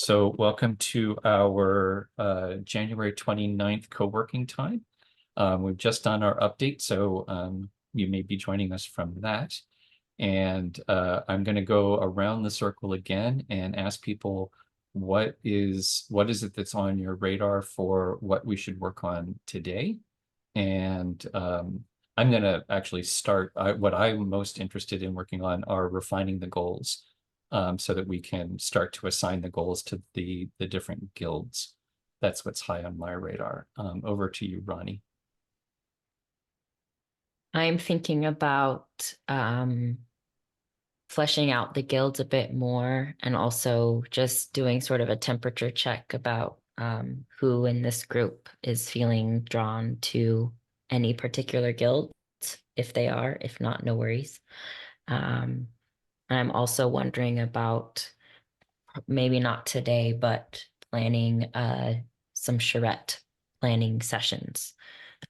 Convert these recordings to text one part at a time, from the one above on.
So welcome to our January 29th co-working time. We've just done our update, so you may be joining us from that. And I'm going to go around the circle again and ask people what is it that's on your radar for what we should work on today. And I'm going to actually start. What I'm most interested in working on are refining the goals, so that we can start to assign the goals to the different guilds. That's what's high on my radar. Over to you, Ronnie. I'm thinking about fleshing out the guilds a bit more and also just doing sort of a temperature check about who in this group is feeling drawn to any particular guild, if they are. If not, no worries. I'm also wondering about, maybe not today, but planning some charrette planning sessions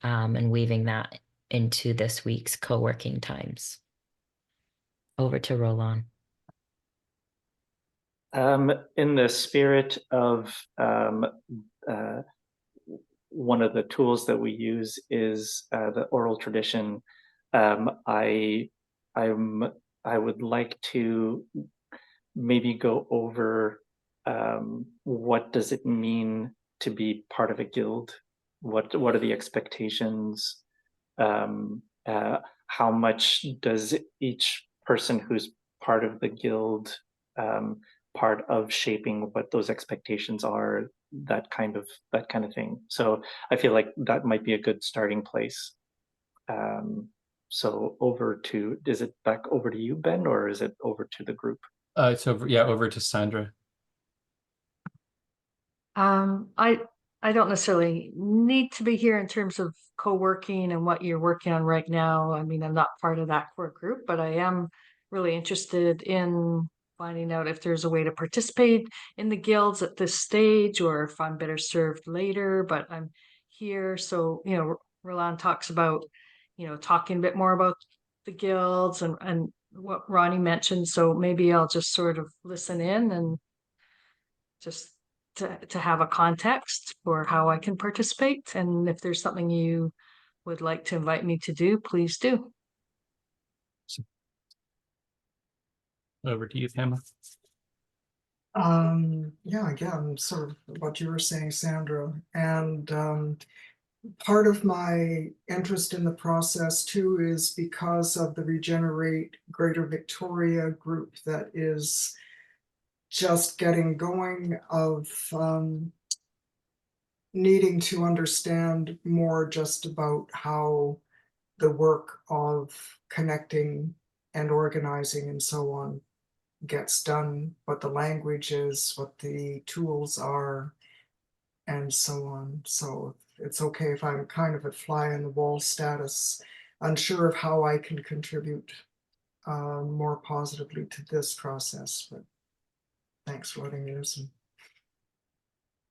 and weaving that into this week's co-working times. Over to Roland. In the spirit of one of the tools that we use is the oral tradition. I would like to maybe go over what does it mean to be part of a guild? What are the expectations? How much does each person who's part of the guild part of shaping what those expectations are, that kind of thing. So I feel like that might be a good starting place. So is it back over to you, Ben, or is it over to the group? It's over to Sandra. I don't necessarily need to be here in terms of co-working and what you're working on right now. I mean, I'm not part of that core group, but I am really interested in finding out if there's a way to participate in the guilds at this stage, or if I'm better served later. But I'm here, so Roland talks about talking a bit more about the guilds and what Ronnie mentioned. So maybe I'll just sort of listen in and just to have a context for how I can participate. And if there's something you would like to invite me to do, please do. Over to you, Pamela. Yeah, again, sort of what you were saying, Sandra. And part of my interest in the process too is because of the Regenerate Greater Victoria group that is just getting going, of needing to understand more just about how the work of connecting and organizing and so on gets done, what the language is, what the tools are, and so on. So it's okay if I'm kind of at fly on the wall status, unsure of how I can contribute more positively to this process, but thanks for letting me listen.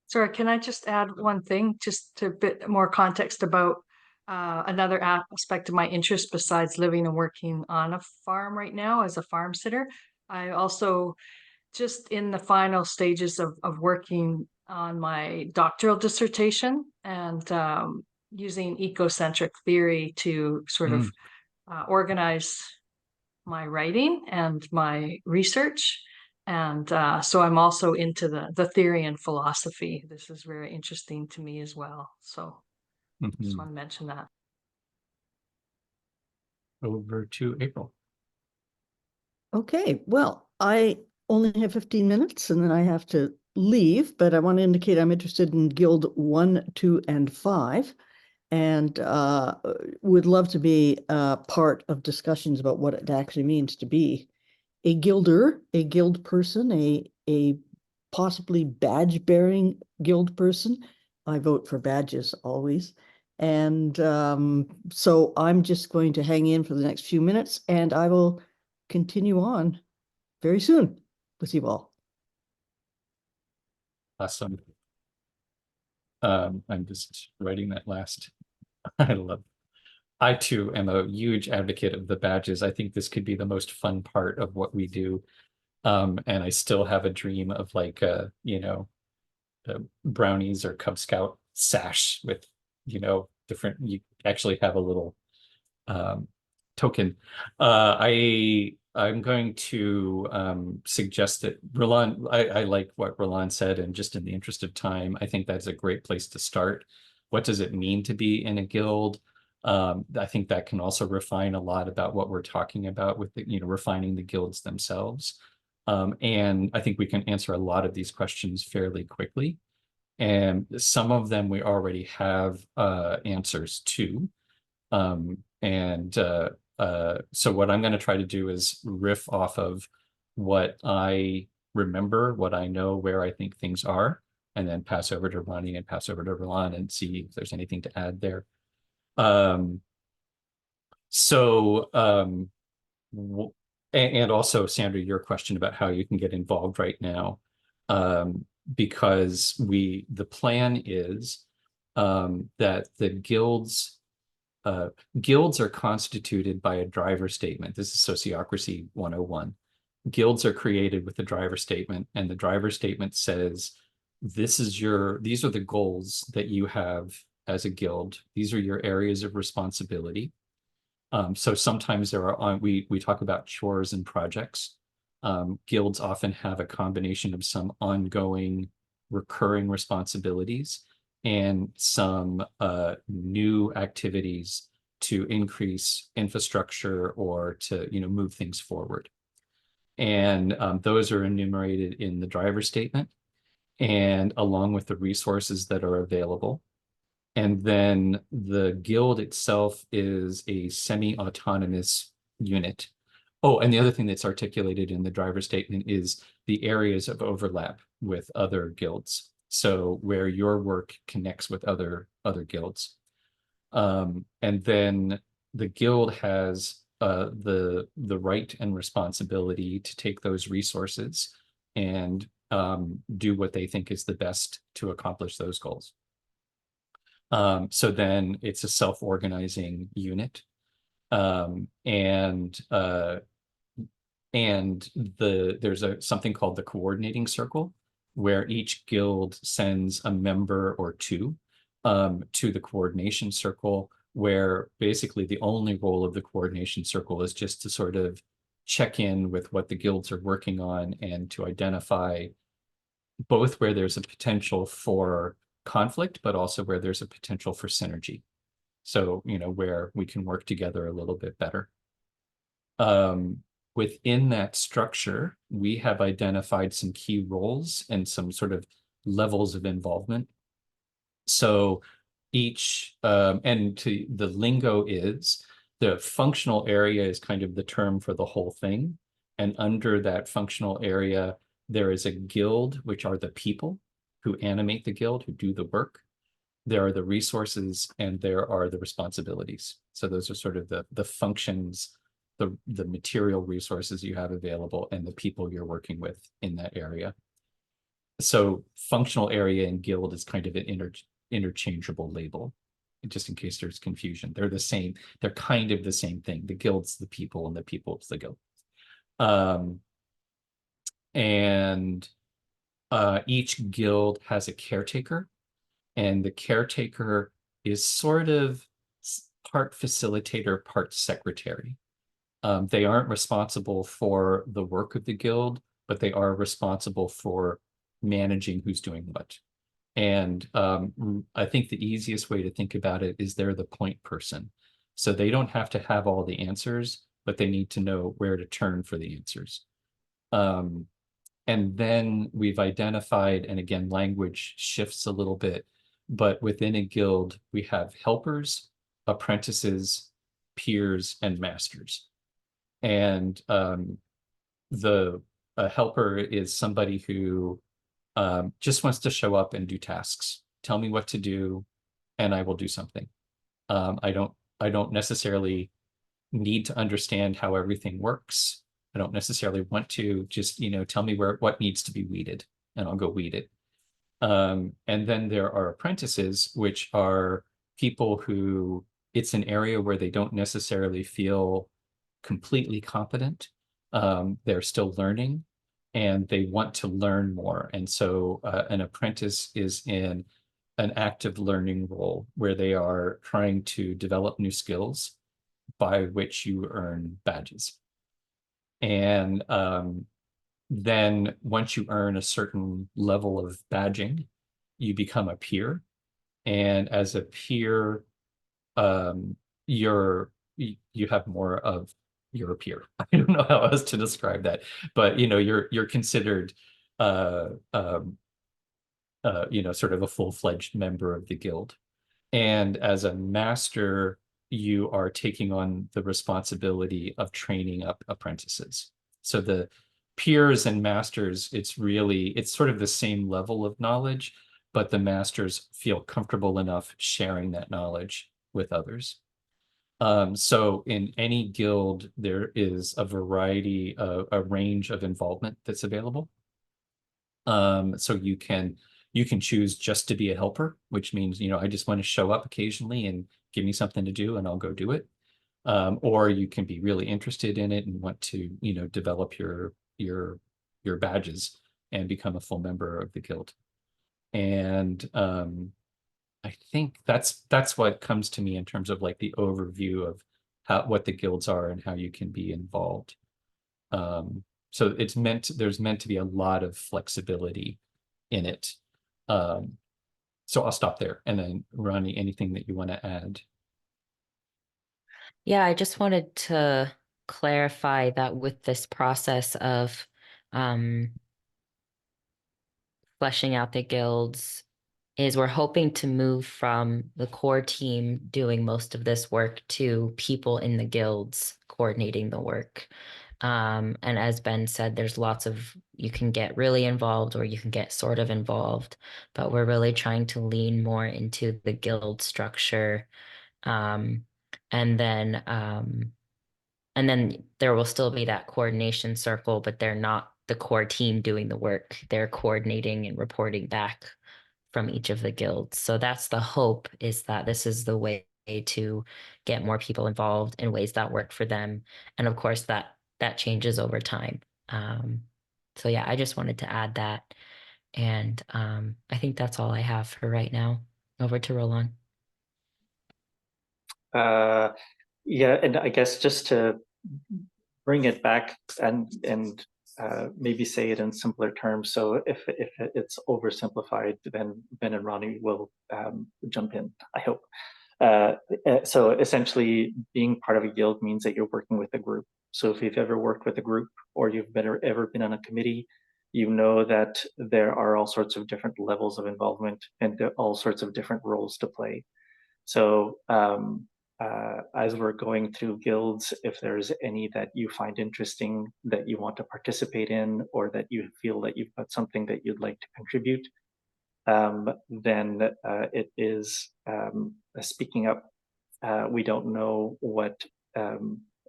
Sorry, can I just add one thing, just to a bit more context about another aspect of my interest besides living and working on a farm right now as a farm sitter? I also just in the final stages of working on my doctoral dissertation and using ecocentric theory to sort of organize my writing and my research. And so I'm also into the theory and philosophy. This is very interesting to me as well. So just want to mention that. Over to April. Okay, well, I only have 15 minutes and then I have to leave, but I want to indicate I'm interested in Guild 1, 2, and 5, and would love to be part of discussions about what it actually means to be a guilder, a guild person, a possibly badge-bearing guild person. I vote for badges always. And so I'm just going to hang in for the next few minutes, and I will continue on very soon with you all. Awesome. I'm just writing that last. I too am a huge advocate of the badges. I think this could be the most fun part of what we do. And I still have a dream of like you know, brownies or Cub Scout sash with, you know, different, you actually have a little token. I'm going to suggest that Roland, I like what Roland said, and just in the interest of time, I think that's a great place to start. What does it mean to be in a guild? I think that can also refine a lot about what we're talking about with the, you know, refining the guilds themselves. And I think we can answer a lot of these questions fairly quickly. And some of them we already have answers to. So what I'm going to try to do is riff off of what I remember, what I know, where I think things are, and then pass over to Ronnie and pass over to Roland and see if there's anything to add there. So and also, Sandra, your question about how you can get involved right now, because the plan is that the guilds are constituted by a driver statement. This is Sociocracy 101. Guilds are created with a driver statement, and the driver statement says, these are the goals that you have as a guild. These are your areas of responsibility. So sometimes we talk about chores and projects. Guilds often have a combination of some ongoing, recurring responsibilities and some new activities to increase infrastructure or to, you know, move things forward. And those are enumerated in the driver statement, and along with the resources that are available. And then the guild itself is a semi-autonomous unit. Oh, and the other thing that's articulated in the driver statement is the areas of overlap with other guilds. So where your work connects with other guilds. And then the guild has the right and responsibility to take those resources and do what they think is the best to accomplish those goals. So then it's a self-organizing unit. There's something called the coordinating circle, where each guild sends a member or two to the coordination circle, where basically the only role of the coordination circle is just to sort of check in with what the guilds are working on and to identify both where there's a potential for conflict, but also where there's a potential for synergy. So, you know, where we can work together a little bit better. Within that structure, we have identified some key roles and some sort of levels of involvement. So each, and the lingo is, the functional area is kind of the term for the whole thing. And under that functional area, there is a guild, which are the people who animate the guild, who do the work. There are the resources, and there are the responsibilities. So those are sort of the functions, the material resources you have available, and the people you're working with in that area. So functional area and guild is kind of an interchangeable label, just in case there's confusion. They're the same, they're kind of the same thing. The guild's the people, and the people's the guild. Each guild has a caretaker, and the caretaker is sort of part facilitator, part secretary. They aren't responsible for the work of the guild, but they are responsible for managing who's doing what. And I think the easiest way to think about it is they're the point person. So they don't have to have all the answers, but they need to know where to turn for the answers. And then we've identified, and again, language shifts a little bit, but within a guild, we have helpers, apprentices, peers, and masters. And the helper is somebody who just wants to show up and do tasks. Tell me what to do, and I will do something. I don't necessarily need to understand how everything works. I don't necessarily want to, just, you know, tell me what needs to be weeded, and I'll go weed it. And then there are apprentices, which are people who, it's an area where they don't necessarily feel completely competent. They're still learning, and they want to learn more. And so an apprentice is in an active learning role where they are trying to develop new skills by which you earn badges. And then once you earn a certain level of badging, you become a peer. And as a peer, you have more of you're a peer. I don't know how else to describe that, but you're considered sort of a full-fledged member of the guild. And as a master, you are taking on the responsibility of training up apprentices. So the peers and masters, it's sort of the same level of knowledge, but the masters feel comfortable enough sharing that knowledge with others. So in any guild, there is a variety, a range of involvement that's available. So you can choose just to be a helper, which means, I just want to show up occasionally and give me something to do and I'll go do it. Or you can be really interested in it and want to, develop your badges and become a full member of the guild. And I think that's what comes to me in terms of like the overview of what the guilds are and how you can be involved. So there's meant to be a lot of flexibility in it. So I'll stop there. And then Ronnie, anything that you want to add? Yeah, I just wanted to clarify that with this process of fleshing out the guilds is we're hoping to move from the core team doing most of this work to people in the guilds coordinating the work. And as Ben said, there's you can get really involved or you can get sort of involved, but we're really trying to lean more into the guild structure. And then there will still be that coordination circle, but they're not the core team doing the work. They're coordinating and reporting back from each of the guilds. So that's the hope, is that this is the way to get more people involved in ways that work for them. And of course that changes over time. So yeah, I just wanted to add that. And I think that's all I have for right now. Over to Roland. Yeah, and I guess just to bring it back and maybe say it in simpler terms. So if it's oversimplified, then Ben and Ronnie will jump in, I hope. So essentially, being part of a guild means that you're working with a group. So if you've ever worked with a group or you've ever been on a committee, you know that there are all sorts of different levels of involvement and all sorts of different roles to play. So as we're going through guilds, if there's any that you find interesting that you want to participate in, or that you feel that you've got something that you'd like to contribute, then it is speaking up. We don't know what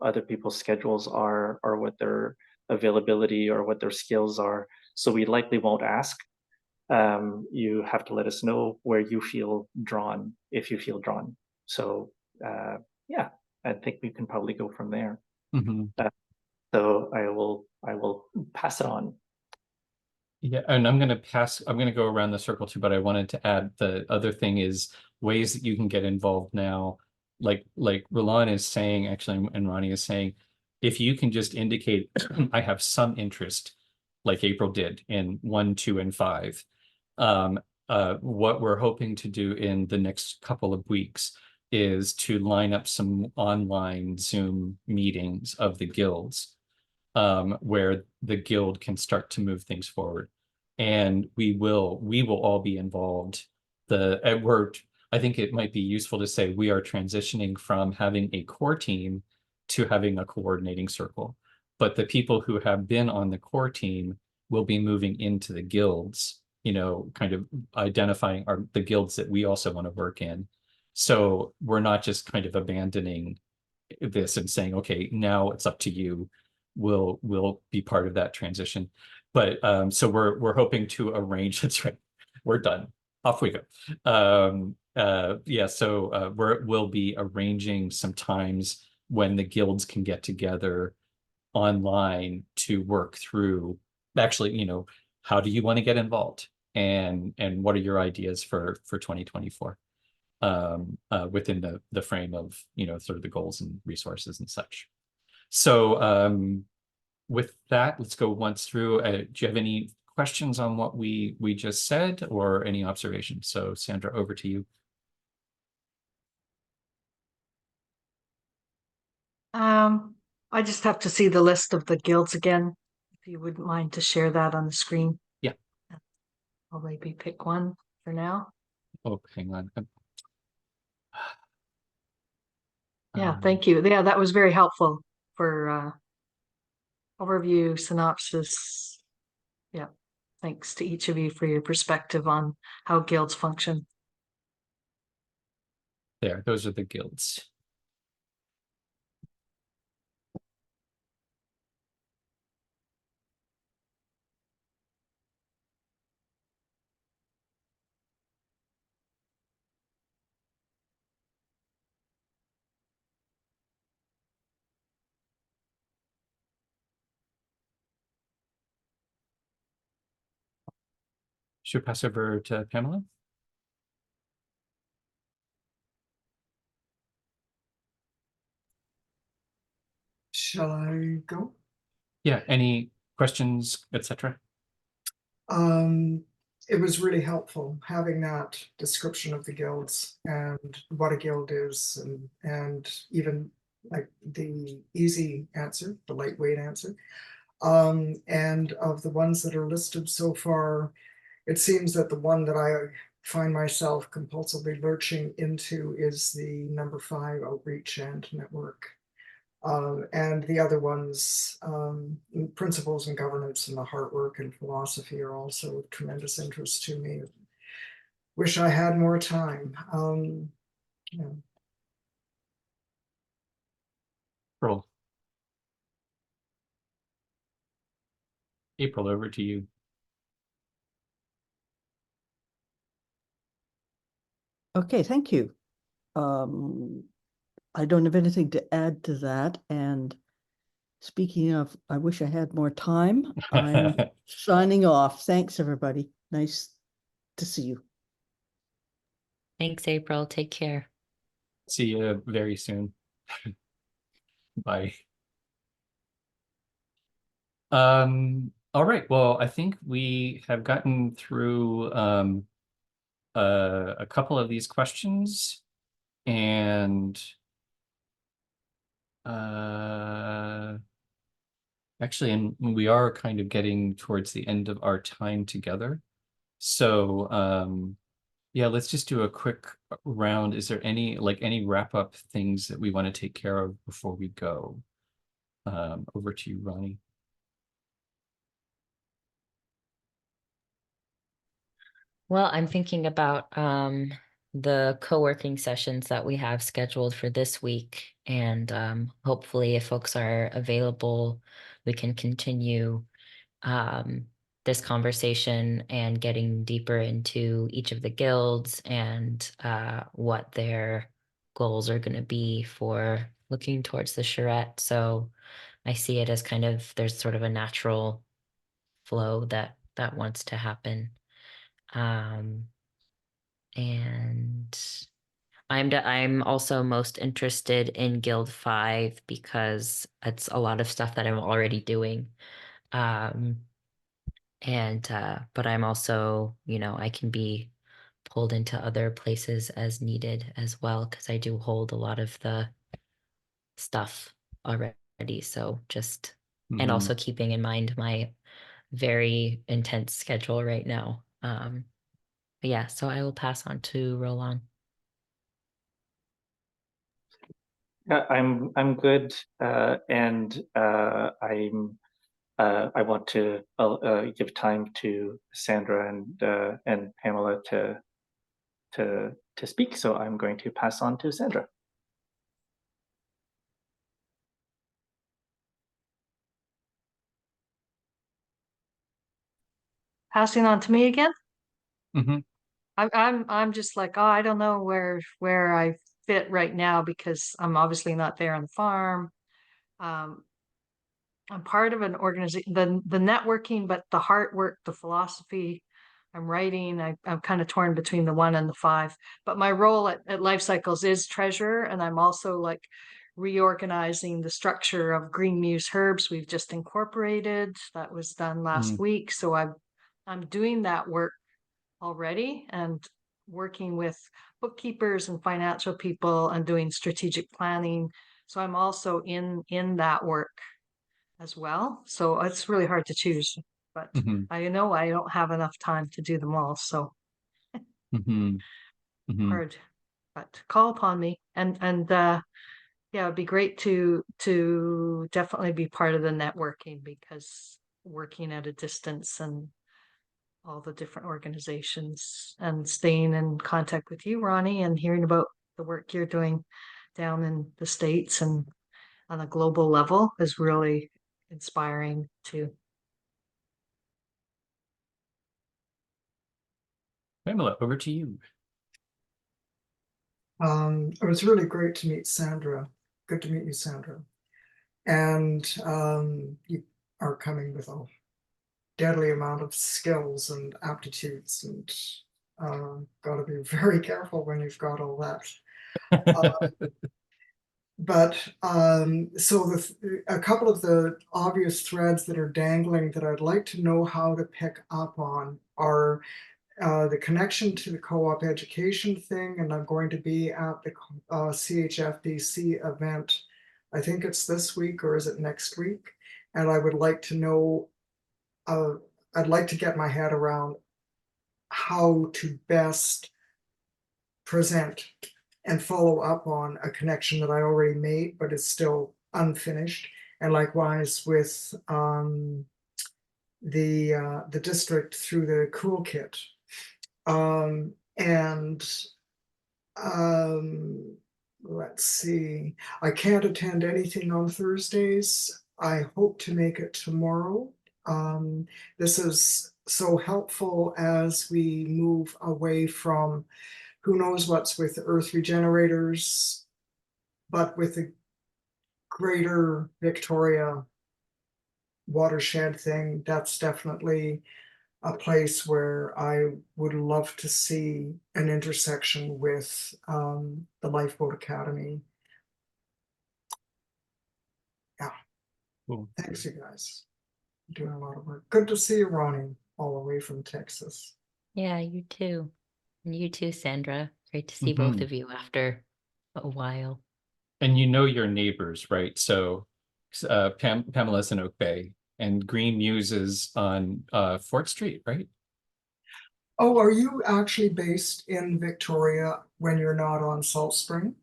other people's schedules are, or what their availability or what their skills are. So we likely won't ask. You have to let us know where you feel drawn, if you feel drawn. So yeah, I think we can probably go from there. Mm-hmm. So I will pass it on. Yeah, and I'm going to go around the circle too, but I wanted to add the other thing is ways that you can get involved now. Like Roland is saying, actually, and Ronnie is saying, if you can just indicate, I have some interest, like April did in 1, 2, and 5. What we're hoping to do in the next couple of weeks is to line up some online Zoom meetings of the guilds, where the guild can start to move things forward. And we will all be involved. I think it might be useful to say we are transitioning from having a core team to having a coordinating circle. But the people who have been on the core team will be moving into the guilds, kind of identifying the guilds that we also want to work in. So we're not just kind of abandoning this and saying, okay, now it's up to you. We'll be part of that transition. But so we're hoping to arrange. That's right. We're done. Off we go. Yeah. So we'll be arranging some times when the guilds can get together online to work through actually, how do you want to get involved, and what are your ideas for 2024 within the frame of sort of the goals and resources and such. So with that, let's go once through. Do you have any questions on what we just said, or any observations? So Sandra, over to you. I just have to see the list of the guilds again, if you wouldn't mind to share that on the screen. Yeah. I'll maybe pick one for now. Oh, hang on. Yeah, thank you. Yeah, that was very helpful for overview, synopsis. Yeah, thanks to each of you for your perspective on how guilds function. There, those are the guilds. Should we pass over to Pamela? Shall I go? Yeah, any questions, etc.? It was really helpful having that description of the guilds and what a guild is, and even like the easy answer, the lightweight answer. And of the ones that are listed so far, it seems that the one that I find myself compulsively lurching into is the number 5, outreach and network. And the other ones, principles and governance and the heart work and philosophy, are also of tremendous interest to me. Wish I had more time. Yeah. April. April, over to you. Okay, thank you. I don't have anything to add to that. And speaking of, I wish I had more time. I'm signing off. Thanks, everybody. Nice to see you. Thanks, April. Take care. See you very soon. Bye. All right. Well, I think we have gotten through a couple of these questions, and actually, and we are kind of getting towards the end of our time together. So yeah, let's just do a quick round. Is there any wrap-up things that we want to take care of before we go? Over to you, Ronnie. Well, I'm thinking about the co-working sessions that we have scheduled for this week, and hopefully if folks are available, we can continue this conversation and getting deeper into each of the guilds and what their goals are going to be for looking towards the charrette. So I see it as kind of, there's sort of a natural flow that wants to happen. And I'm also most interested in Guild 5 because it's a lot of stuff that I'm already doing. But I'm also, I can be pulled into other places as needed as well, because I do hold a lot of the stuff already. So just, and also keeping in mind my very intense schedule right now. But yeah, so I will pass on to Roland. Yeah, I'm good, and I want to give time to Sandra and Pamela to speak. So I'm going to pass on to Sandra. Passing on to me again. Mm-hmm. I'm just like, oh, I don't know where I fit right now because I'm obviously not there on the farm. I'm part of an organization, the networking, but the heart work, the philosophy. I'm writing. I'm kind of torn between the 1 and the 5. But my role at Life Cycles is treasurer, and I'm also like reorganizing the structure of Green Muse Herbs. We've just incorporated. That was done last week. So I'm doing that work already and working with bookkeepers and financial people and doing strategic planning. So I'm also in that work as well. So it's really hard to choose, but I know I don't have enough time to do them all. So hard, but call upon me. And yeah, it'd be great to definitely be part of the networking, because working at a distance and all the different organizations and staying in contact with you, Ronnie, and hearing about the work you're doing down in the States and on a global level is really inspiring too. Pamela, over to you. It was really great to meet Sandra. Good to meet you, Sandra. And you are coming with a deadly amount of skills and aptitudes, and got to be very careful when you've got all that. But so a couple of the obvious threads that are dangling that I'd like to know how to pick up on are the connection to the co-op education thing, and I'm going to be at the CHFBC event. I think it's this week, or is it next week? And I would like to know, I'd like to get my head around how to best present and follow up on a connection that I already made, but is still unfinished. And likewise with the district through the Cool Kit. Let's see, I can't attend anything on Thursdays. I hope to make it tomorrow. This is so helpful as we move away from who knows what's with Earth Regenerators, but with the greater Victoria watershed thing, that's definitely a place where I would love to see an intersection with the Lifeboat Academy. Yeah. Cool. Thanks, you guys. You're doing a lot of work. Good to see you, Ronnie, all the way from Texas. Yeah, you too. And you too, Sandra. Great to see both of you after a while. And you know your neighbors, right? So Pamela's in Oak Bay, and Green Muse is on Fort Street, right? Oh, are you actually based in Victoria when you're not on Salt Spring?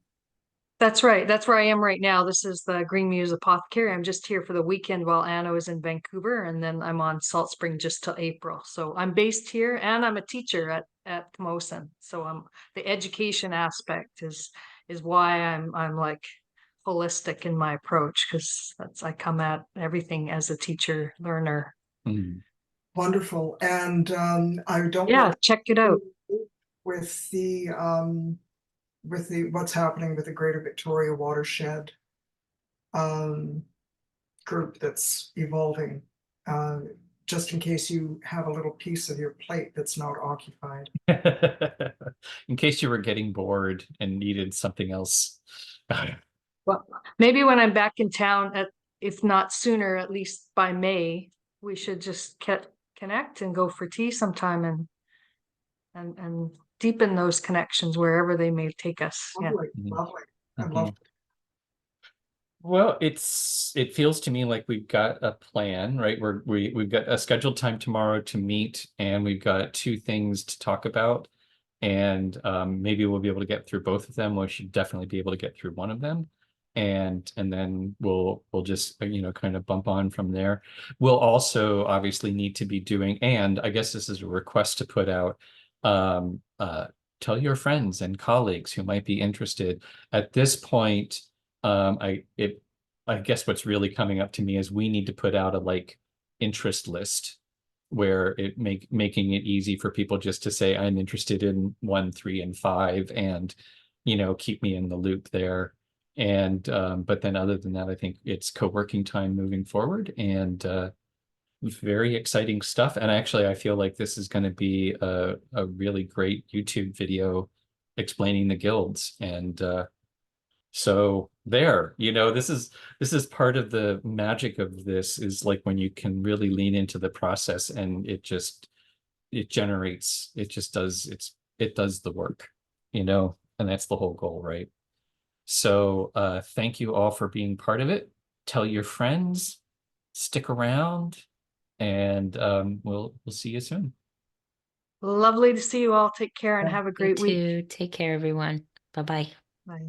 That's right. That's where I am right now. This is the Green Muse Apothecary. I'm just here for the weekend while Anna is in Vancouver, and then I'm on Salt Spring just till April. So I'm based here, and I'm a teacher at Camosun. So the education aspect is why I'm like holistic in my approach, because I come at everything as a teacher learner. Wonderful. And I don't know, check it out with the what's happening with the Greater Victoria Watershed group that's evolving, just in case you have a little piece of your plate that's not occupied. In case you were getting bored and needed something else. Well, maybe when I'm back in town, if not sooner, at least by May, we should just connect and go for tea sometime and deepen those connections wherever they may take us. Lovely, lovely. I'd love to. Well, it feels to me like we've got a plan, right? We've got a scheduled time tomorrow to meet, and we've got 2 things to talk about, and maybe we'll be able to get through both of them. We should definitely be able to get through one of them, and then we'll just kind of bump on from there. We'll also obviously need to be doing, and I guess this is a request to put out, tell your friends and colleagues who might be interested. At this point, I guess what's really coming up to me is we need to put out a interest list where making it easy for people just to say, I'm interested in 1, 3, and 5, and keep me in the loop there. And but then other than that, I think it's co-working time moving forward, and very exciting stuff. And actually, I feel like this is going to be a really great YouTube video explaining the guilds. And so there, this is part of the magic of this, is like when you can really lean into the process, and it just does the work, and that's the whole goal, right? So thank you all for being part of it. Tell your friends, stick around, and we'll see you soon. Lovely to see you all. Take care and have a You great week. too. Take care, everyone. Bye-bye. Bye.